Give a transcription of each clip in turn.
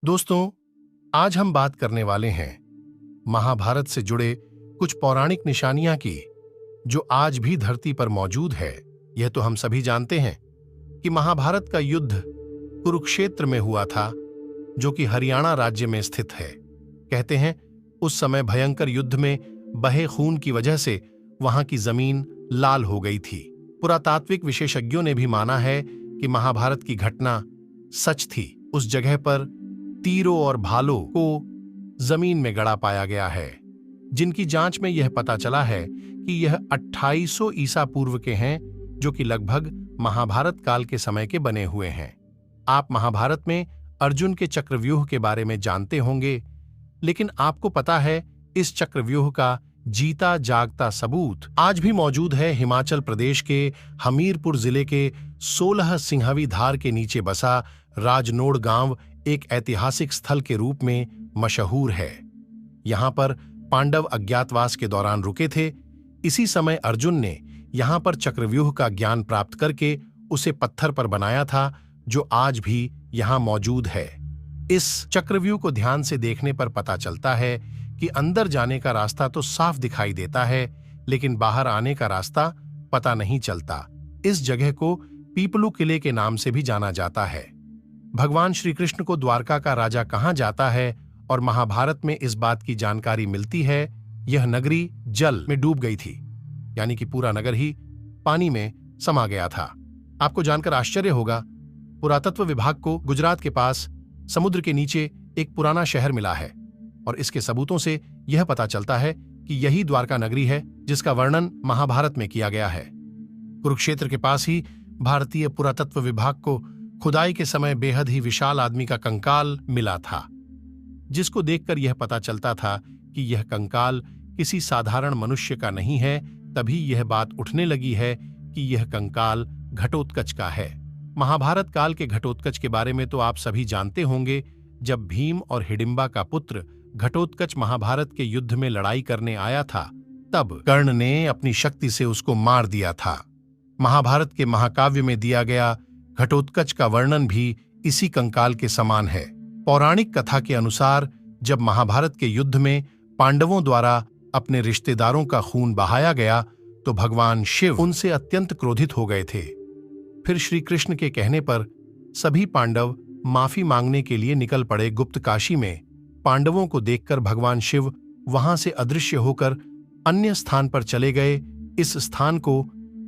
दोस्तों, आज हम बात करने वाले हैं महाभारत से जुड़े कुछ पौराणिक निशानियां की, जो आज भी धरती पर मौजूद है। यह तो हम सभी जानते हैं कि महाभारत का युद्ध कुरुक्षेत्र में हुआ था, जो कि हरियाणा राज्य में स्थित है। कहते हैं उस समय भयंकर युद्ध में बहे खून की वजह से वहां की जमीन लाल हो गई थी। पुरातात्विक विशेषज्ञों ने भी माना है कि महाभारत की घटना सच थी। उस जगह पर तीरों और भालों को जमीन में गड़ा पाया गया है, जिनकी जांच में यह पता चला है कि यह 2800 ईसा पूर्व के हैं, जो कि लगभग महाभारत काल के समय के बने हुए हैं। आप महाभारत में अर्जुन के चक्रव्यूह के बारे में जानते होंगे, लेकिन आपको पता है इस चक्रव्यूह का जीता जागता सबूत आज भी मौजूद है। हिमाचल प्रदेश के हमीरपुर जिले के 16 सिंहावी धार के नीचे बसा राजनोड़ गांव एक ऐतिहासिक स्थल के रूप में मशहूर है। यहां पर पांडव अज्ञातवास के दौरान रुके थे। इसी समय अर्जुन ने यहां पर चक्रव्यूह का ज्ञान प्राप्त करके उसे पत्थर पर बनाया था, जो आज भी यहां मौजूद है। इस चक्रव्यूह को ध्यान से देखने पर पता चलता है कि अंदर जाने का रास्ता तो साफ दिखाई देता है, लेकिन बाहर आने का रास्ता पता नहीं चलता। इस जगह को पीपलू किले के नाम से भी जाना जाता है। भगवान श्री कृष्ण को द्वारका का राजा कहा जाता है और महाभारत में इस बात की जानकारी मिलती है। यह नगरी जल में डूब गई थी, यानी कि पूरा नगर ही पानी में समा गया था। आपको जानकर आश्चर्य होगा, पुरातत्व विभाग को गुजरात के पास समुद्र के नीचे एक पुराना शहर मिला है और इसके सबूतों से यह पता चलता है कि यही द्वारका नगरी है, जिसका वर्णन महाभारत में किया गया है। कुरुक्षेत्र के पास ही भारतीय पुरातत्व विभाग को खुदाई के समय बेहद ही विशाल आदमी का कंकाल मिला था, जिसको देखकर यह पता चलता था कि यह कंकाल किसी साधारण मनुष्य का नहीं है। तभी यह बात उठने लगी है कि यह कंकाल घटोत्कच का है। महाभारत काल के घटोत्कच के बारे में तो आप सभी जानते होंगे। जब भीम और हिडिंबा का पुत्र घटोत्कच महाभारत के युद्ध में लड़ाई करने आया था, तब कर्ण ने अपनी शक्ति से उसको मार दिया था। महाभारत के महाकाव्य में दिया गया घटोत्कच का वर्णन भी इसी कंकाल के समान है। पौराणिक कथा के अनुसार जब महाभारत के युद्ध में पांडवों द्वारा अपने रिश्तेदारों का खून बहाया गया, तो भगवान शिव उनसे अत्यंत क्रोधित हो गए थे। फिर श्री कृष्ण के कहने पर सभी पांडव माफी मांगने के लिए निकल पड़े। गुप्त काशी में पांडवों को देखकर भगवान शिव वहां से अदृश्य होकर अन्य स्थान पर चले गए। इस स्थान को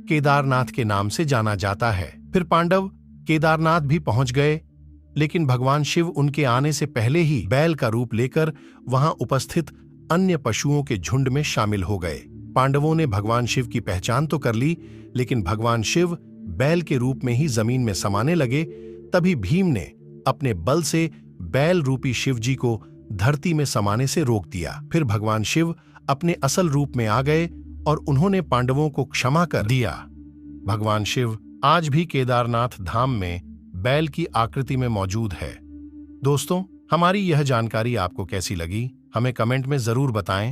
केदारनाथ के नाम से जाना जाता है। फिर पांडव केदारनाथ भी पहुंच गए, लेकिन भगवान शिव उनके आने से पहले ही बैल का रूप लेकर वहां उपस्थित अन्य पशुओं के झुंड में शामिल हो गए। पांडवों ने भगवान शिव की पहचान तो कर ली, लेकिन भगवान शिव बैल के रूप में ही जमीन में समाने लगे। तभी भीम ने अपने बल से बैल रूपी शिव जी को धरती में समाने से रोक दिया। फिर भगवान शिव अपने असल रूप में आ गए और उन्होंने पांडवों को क्षमा कर दिया। भगवान शिव आज भी केदारनाथ धाम में बैल की आकृति में मौजूद है। दोस्तों, हमारी यह जानकारी आपको कैसी लगी, हमें कमेंट में जरूर बताएं।